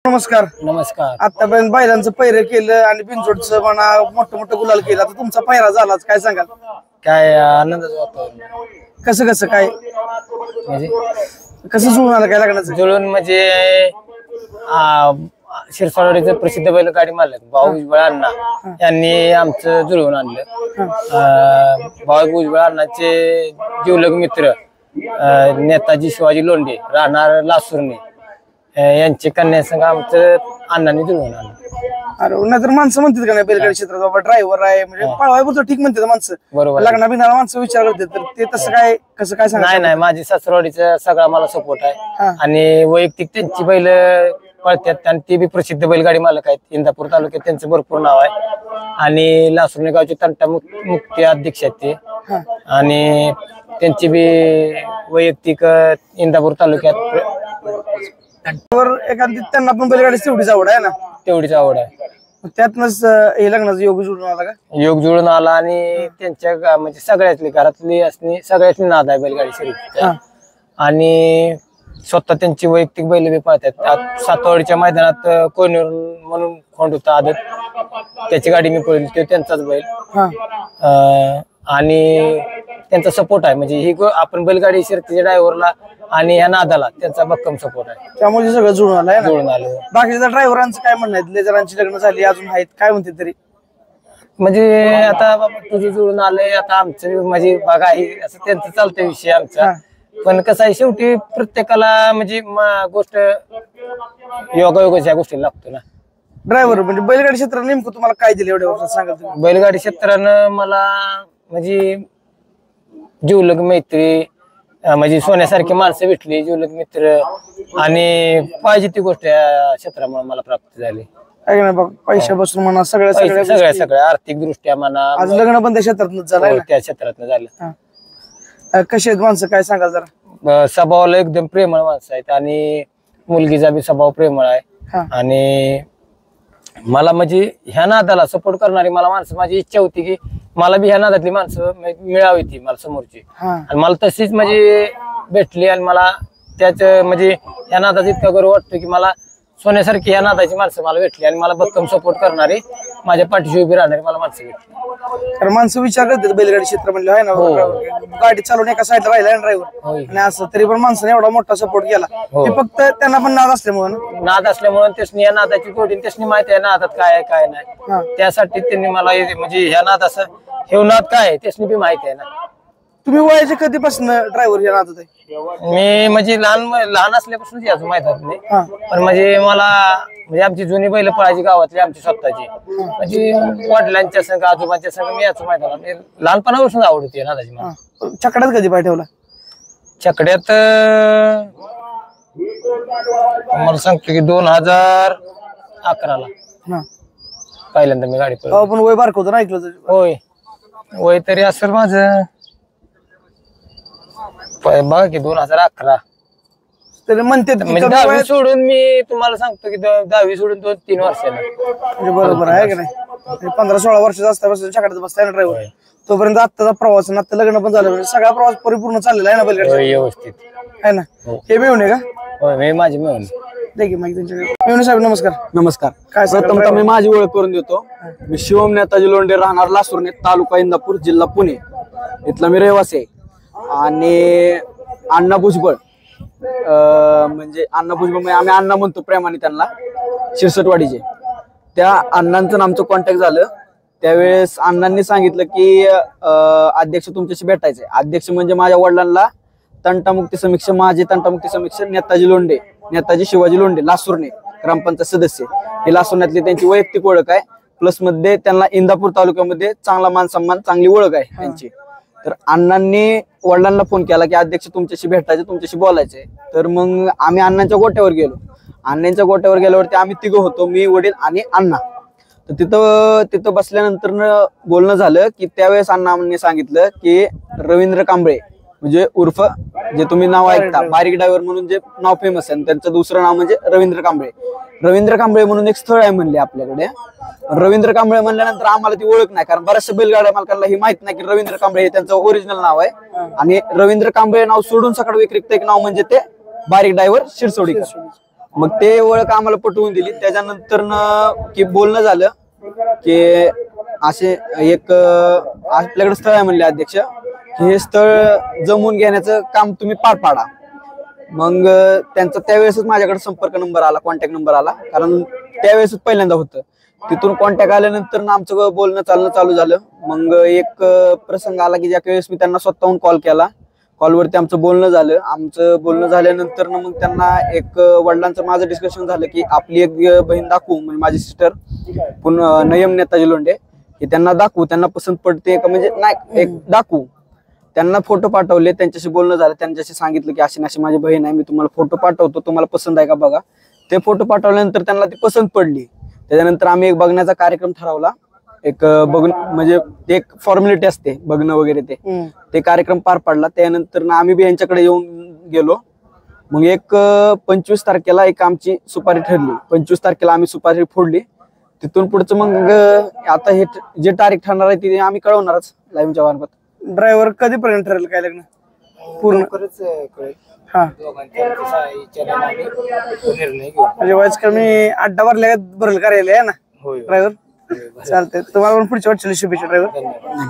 नमस्कार. नमस्कार. आतापर्यंत बैलांचं पैर केलं आणि बिनजोडचं म्हणा मोठं गुलाल केलं. आता तुमचा पैरा झालाच, काय सांगाल? काय आनंदाचं वातावरण. कसं कसं काय म्हणजे कसं जुळून आलं काय लग्नाचं? जुळून म्हणजे शिरसावडीचे प्रसिद्ध बैलगाडी मालक भाऊ भुजबळ अण्णा यांनी आमचं जुळवून आणलं. भाऊ भुजबळ अण्णाचे जीवलग मित्र नेताजी शिवाजी लोंढे राहणार लासुर्णे यांचे कन्यासंग आमचं अण्णांनी जुळवून आणलं. अरे नाहीतर माणसं म्हणतात का नाही बैलगाडी क्षेत्रात बाबा ड्रायव्हर आहे म्हणजे पळवाय ठीक म्हणतात माणसं. बरोबर. लग्ना बिग्नाला माणसं विचार करतात, तर ते तसं काय कसं काय सांगा? नाही माझी सासरवाडीचा सगळा मला सपोर्ट आहे आणि वैयक्तिक त्यांची बैल पळतात आणि ते बी प्रसिद्ध बैलगाडी मालक आहेत. इंदापूर तालुक्यात त्यांचं भरपूर नाव आहे आणि लासुर्णे गावचे तंटा मुक्ती अध्यक्ष आहेत ते. आणि त्यांची बी वैयक्तिक इंदापूर तालुक्यात एखादी त्यांना पण बैलगाडी तेवढीच आवड आहे ना? तेवढीच आवड आहे. त्यातनच हे लग्नाचा योग जुळून आला का? योग जुळून आला आणि त्यांच्या म्हणजे सगळ्यातली घरातली असणे सगळ्यातली नाद आहे बैलगाडी शर्यतीचा. आणि स्वतः त्यांची वैयक्तिक बैल बी पळतात. सातवाडीच्या मैदानात कोयनूर म्हणून खोंड होता आदत, त्याची गाडी मी पळली, तो त्यांचाच बैल. आणि त्यांचा सपोर्ट आहे म्हणजे ही आपण बैलगाडी शर्यतीच्या ड्रायव्हरला आणि या नादाला त्यांचा भक्कम सपोर्ट आहे. त्यामुळे सगळं जुळून आलंय. जुळून आलं. बाकीच्या ड्रायव्हरांचं काय म्हणणं आहे? लेजरांची लग्न झाली अजून आहेत काय म्हणते तरी? म्हणजे आता बाबा तुझं जुळून आलंय आता आमचं म्हणजे बघा हे असं त्यांचं चालतं विषय आमचा. पण कसं आहे शेवटी प्रत्येकाला म्हणजे गोष्ट योगायोगाच्या गोष्टी लागतो ना. ड्रायव्हर म्हणजे बैलगाडी क्षेत्रात नेमकं तुम्हाला काय दिलं एवढ्या वर्षात सांगाल तुम्ही? बैलगाडी क्षेत्रानं मला म्हणजे जीवलग मैत्री म्हणजे सोन्यासारखी माणसं भेटली, जीवलग मित्र आणि पाहिजे ती गोष्ट या क्षेत्रामुळे मला प्राप्त झाली. पैशापासून म्हणा सगळ्या आर्थिक दृष्ट्या म्हणा. आज लग्न पण त्या क्षेत्रातूनच झालं, त्या क्षेत्रातनं झालं. कशी आहेत माणसं काय सांगाल जरा? स्वभावाला एकदम प्रेमळ माणसं आहेत आणि मुलगीचा बी स्वभाव प्रेमळ आहे. आणि मला म्हणजे ह्या नादाला सपोर्ट करणारी मला माणसं, माझी इच्छा होती की मला बी ह्या नादातली माणसं मिळावी ती मला समोरची. आणि मला तशीच म्हणजे भेटली आणि मला त्याच म्हणजे ह्या नादाचा इतका गर्व वाटतो की मला सोन्यासारखी ह्या नादाची माणसं मला भेटली आणि मला भक्कम सपोर्ट करणारी माझ्या पाठीशी उभी राहणारी मला माणसं भेटली. कारण माणसं विचार करतात बैलगाडी क्षेत्र म्हणलं आहे ना, गाडी चालवून एका साईडला राहिला ड्रायव्हर आणि असं तरी पण माणसाने एवढा मोठा सपोर्ट केला. फक्त त्यांना पण नाद असल्यामुळे त्यासनी या नादाची गोडी त्यासनी माहिती आहे नादात काय आहे काय नाही. त्यासाठी त्यांनी मला म्हणजे ह्या नाद असं हे नाद काय आहे त्यासनी बी माहिती आहे ना. तुम्ही वयाच्या कधीपासून ड्रायव्हर या नादात आहे? मी म्हणजे लहान असल्यापासून अजून माहित नाही. पण म्हणजे मला म्हणजे आमची जुनी बैल पळायची गावातली आमची स्वतःची म्हणजे वडिलांच्या संघ आजोबांच्या संघ मी याच माहित आहे. लहानपणापासून आवड होती नादाची मला. छकड्यात कधी पाय ठेवला? छकड्यात मला सांगतो की 2011ला पहिल्यांदा मी गाडी पळवली. पण वय बारक होतं ना ऐकलं? होय वय तरी असेल माझं बघा की 2011. तरी म्हणते म्हणजे 10वी सोडून मी तुम्हाला सांगतो की 10वी सोडून 2-3 वर्षाने. म्हणजे बरोबर आहे की नाही? 15-16 वर्षाचा असल्यापासून छकड्यात बसताय ना ड्रायव्हर. तोपर्यंत आत्ताचा प्रवास आणि आता लग्न पण झालं म्हणजे सगळा प्रवास परिपूर्ण चाललेला आहे ना बैलगाडी व्यवस्थित आहे ना? हे मिळून आहे का? होय मी माझी मिळून. मेवणे साहेब नमस्कार. नमस्कार. काय प्रथमतः मी माझी ओळख करून देतो. मी शिवम नेताजी लोंढे राहणार लासुर्णे तालुका इंदापूर जिल्हा पुणे इथला मी रहिवासी आहे. आणि अण्णा भुजबळ म्हणजे आम्ही अण्णा म्हणतो प्रेमाने त्यांना, शिरसटवाडीचे. त्या अण्णांचं आमचं कॉन्टॅक्ट झालं त्यावेळेस अण्णांनी सांगितलं की अध्यक्ष तुमच्याशी भेटायचंय. अध्यक्ष म्हणजे माझ्या वडिलांना तंटामुक्ती समीक्षा माझे तंटामुक्ती समीक्षा नेताजी लोंढे नेताजी शिवाजी लोंढे लासुर्णे ग्रामपंचायत सदस्य हे लासुर्ण्यातली त्यांची वैयक्तिक ओळख आहे. प्लस मध्ये त्यांना इंदापूर तालुक्यामध्ये चांगला मान सन्मान चांगली ओळख आहे त्यांची. तर अण्णांनी वडिलांना फोन केला की अध्यक्ष तुमच्याशी भेटायचे तुमच्याशी बोलायचंय. तर मग आम्ही अण्णांच्या गोट्यावर गेलो. अण्णांच्या गोट्यावर गेल्यावरती आम्ही तिघं होतो, मी वडील आणि अण्णा. तर तिथं बसल्यानंतर बोलणं झालं की त्यावेळेस अण्णांनी सांगितलं की रवींद्र कांबळे म्हणजे उर्फ जे तुम्ही नाव ऐकता बारीक ड्रायव्हर म्हणून जे नाव फेमस आहे त्यांचं दुसरं नाव म्हणजे रवींद्र कांबळे. रवींद्र कांबळे म्हणून एक स्थळ आहे म्हणले आपल्याकडे. रवींद्र कांबळे म्हणल्यानंतर आम्हाला ती ओळख नाही, कारण बऱ्याचशा बैलगाड्या मालकांना ही माहित नाही की रवींद्र कांबळे हे त्यांचं ओरिजिनल नाव आहे. आणि रवींद्र कांबळे नाव सोडून सकाळ व्यतिरिक्त एक नाव म्हणजे ते बारीक ड्रायव्हर शिरसोडीकर. मग ते ओळख आम्हाला पटवून दिली. त्याच्यानंतर की बोलणं झालं की असे एक आपल्याकडे स्थळ आहे म्हणले अध्यक्ष, की हे स्थळ जमवून घेण्याचं काम तुम्ही पार पाडा. मग त्यांचा त्यावेळेसच माझ्याकडे संपर्क नंबर आला, कॉन्टॅक्ट नंबर आला, कारण त्यावेळेसच पहिल्यांदा होतं. तिथून कॉन्टॅक्ट आल्यानंतर आमचं बोलणं चालणं चालू झालं. मग एक प्रसंग आला की ज्या वेळेस मी त्यांना स्वतःहून कॉल केला, कॉलवरती आमचं बोलणं झालं. आमचं बोलणं झाल्यानंतर मग त्यांना एक वडिलांचं माझं डिस्कशन झालं की आपली एक बहीण दाखवू, म्हणजे माझी सिस्टर पुन्हा नयम नेताजी लोंढे, की त्यांना दाखवू, त्यांना पसंत पडते का म्हणजे नाही एक दाखवू. त्यांना फोटो पाठवले, त्यांच्याशी बोलणं झालं, त्यांच्याशी सांगितलं की अशी अशी माझी बहीण आहे, मी तुम्हाला फोटो पाठवतो, तुम्हाला पसंत आहे का बघा. ते फोटो पाठवल्यानंतर त्यांना ती पसंत पडली. त्याच्यानंतर आम्ही एक बघण्याचा कार्यक्रम ठरवला. एक म्हणजे एक फॉर्मॅलिटी असते बघणं वगैरे, ते कार्यक्रम पार पडला. त्यानंतर आम्ही बी यांच्याकडे येऊन गेलो. मग एक 25 तारखेला एक आमची सुपारी ठरली. 25 तारखेला आम्ही सुपारी फोडली. तिथून पुढचं मग आता हे जे तारीख ठरणार आहे ती आम्ही कळवणारच लाईव्हच्या मार्फत. ड्रायव्हर कधीपर्यंत ठरेल काय लग्न पूर्ण? हा म्हणजे वाईज कमी अड्डा भरल्या भरेल करायला आहे ना ड्रायव्हर. चालतंय, तुम्हाला पण पुढच्या वाटचाली शुभेच्छा ड्रायव्हर.